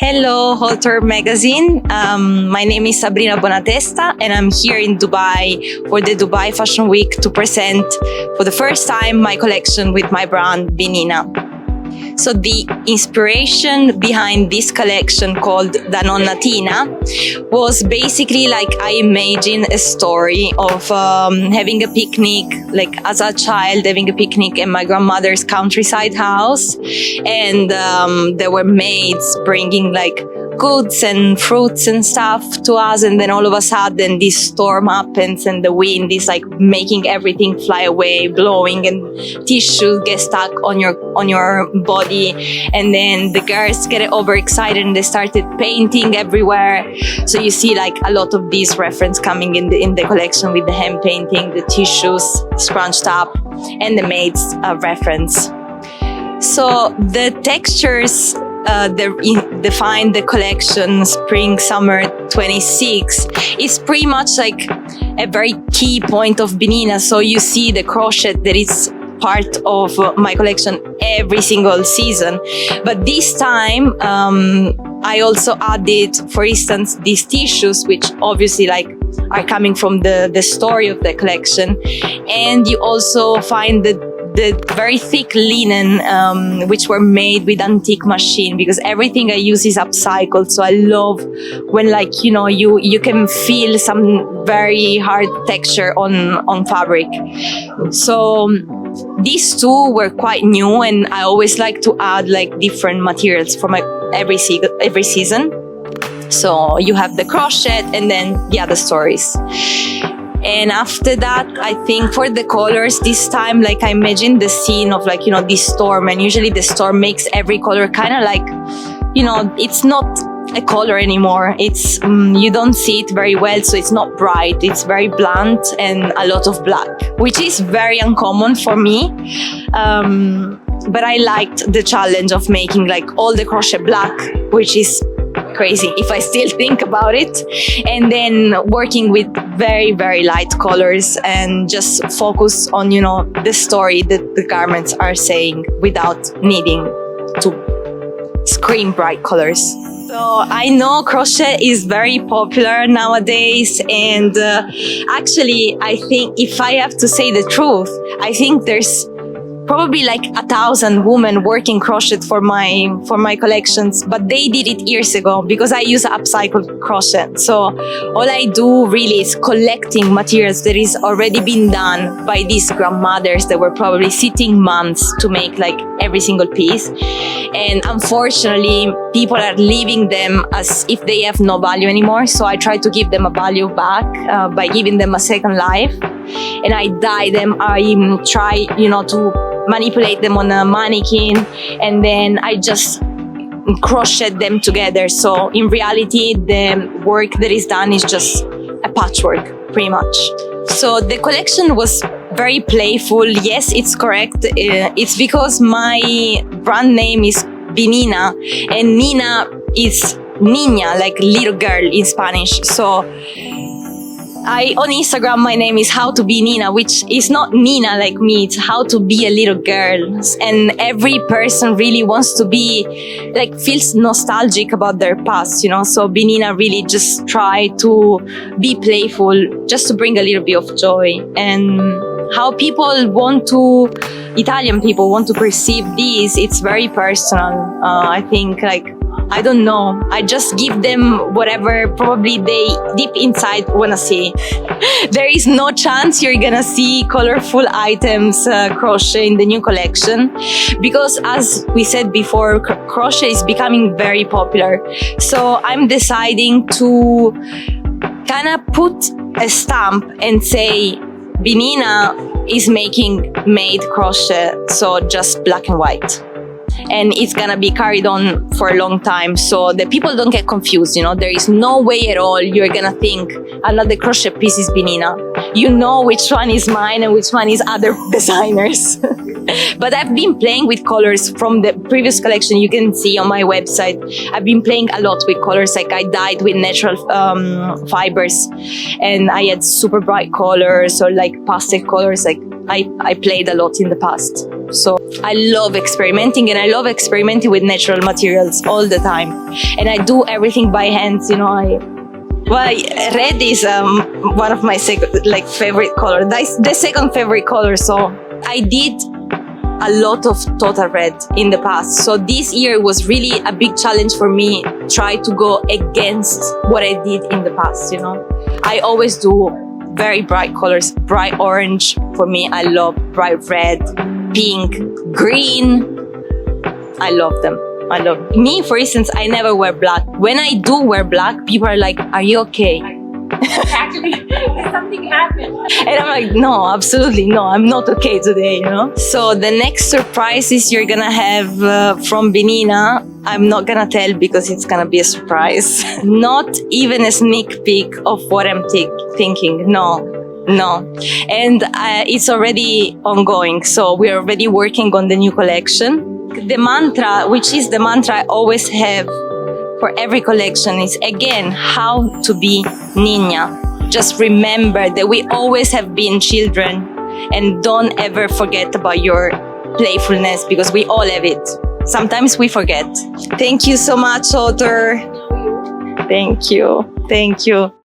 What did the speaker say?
Hello, Halter Magazine. My name is Sabrina Bonatesta and I'm here in Dubai for the Dubai Fashion Week to present for the first time my collection with my brand Benina. So the inspiration behind this collection called Da Nonna Tina was basically like I imagined a story of having a picnic, like as a child having a picnic in my grandmother's countryside house, and there were maids bringing like goods and fruits and stuff to us, and then all of a sudden this storm happens and the wind is like making everything fly away, blowing, and tissues get stuck on your body, and then the girls get overexcited and they started painting everywhere. So you see like a lot of these reference coming in the collection with the hand painting, the tissues scrunched up, and the maids reference. So the textures define the collection spring summer 26 is pretty much like a very key point of Benina. So you see the crochet that is part of my collection every single season, but this time I also added, for instance, these tissues, which obviously like are coming from the story of the collection, and you also find the very thick linen, which were made with antique machine, because everything I use is upcycled. So I love when, like, you know, you can feel some very hard texture on fabric. So these two were quite new, and I always like to add like different materials for my every season. So you have the crochet and then the stories. And after that, I think for the colors this time, like I imagine the scene of like, you know, this storm, and usually the storm makes every color kind of like, you know, it's not a color anymore. It's, you don't see it very well. So it's not bright. It's very blunt and a lot of black, which is very uncommon for me. But I liked the challenge of making like all the crochet black, which is crazy if I still think about it, and then working with very, very light colors and just focus on, you know, the story that the garments are saying without needing to scream bright colors. So I know crochet is very popular nowadays, and actually I think, if I have to say the truth, I think there's probably like 1,000 women working crochet for my collections, but they did it years ago because I use upcycled crochet. So all I do really is collecting materials that is already been done by these grandmothers that were probably sitting months to make like every single piece. And unfortunately, people are leaving them as if they have no value anymore. So I try to give them a value back by giving them a second life. And I dye them. I try, you know, to manipulate them on a mannequin, and then I just crochet them together. So in reality, the work that is done is just a patchwork, pretty much. So the collection was very playful. Yes, it's correct. It's because my brand name is Benina, and Nina is niña, like little girl in Spanish. So on Instagram, my name is How to Be Nina, which is not Nina like me, it's how to be a little girl. And every person really wants to be, like, feels nostalgic about their past, you know. So Benina really just try to be playful, just to bring a little bit of joy. And how Italian people want to perceive this, it's very personal. I think, like, I don't know. I just give them whatever probably they deep inside wanna see. There is no chance you're gonna see colorful items crochet in the new collection, because as we said before, crochet is becoming very popular. So I'm deciding to kind of put a stamp and say Benina is made crochet, so just black and white. And it's gonna be carried on for a long time, so that people don't get confused, you know. There is no way at all you're gonna think another crochet piece is Benina. You know which one is mine and which one is other designers. But I've been playing with colors from the previous collection. You can see on my website, I've been playing a lot with colors. Like I dyed with natural fibers, and I had super bright colors or like pastel colors. Like I played a lot in the past. So I love experimenting, and I love experimenting with natural materials all the time. And I do everything by hands, you know. Red is one of my favorite color. That's the second favorite color. So I did a lot of total red in the past. So this year was really a big challenge for me. Try to go against what I did in the past, you know. I always do very bright colors, bright orange. For me, I love bright red, pink, green. I love them. I love me, for instance, I never wear black. When I do wear black, people are like, are you okay? Actually, something happened. And I'm like, no, absolutely no, I'm not okay today, you know? So the next surprises you're gonna have from Benina, I'm not gonna tell because it's gonna be a surprise. Not even a sneak peek of what I'm thinking, no. And it's already ongoing, so we're already working on the new collection. The mantra, which is the mantra I always have for every collection, is again, how to be niña. Just remember that we always have been children, and don't ever forget about your playfulness, because we all have it. Sometimes we forget. Thank you so much, author. Thank you.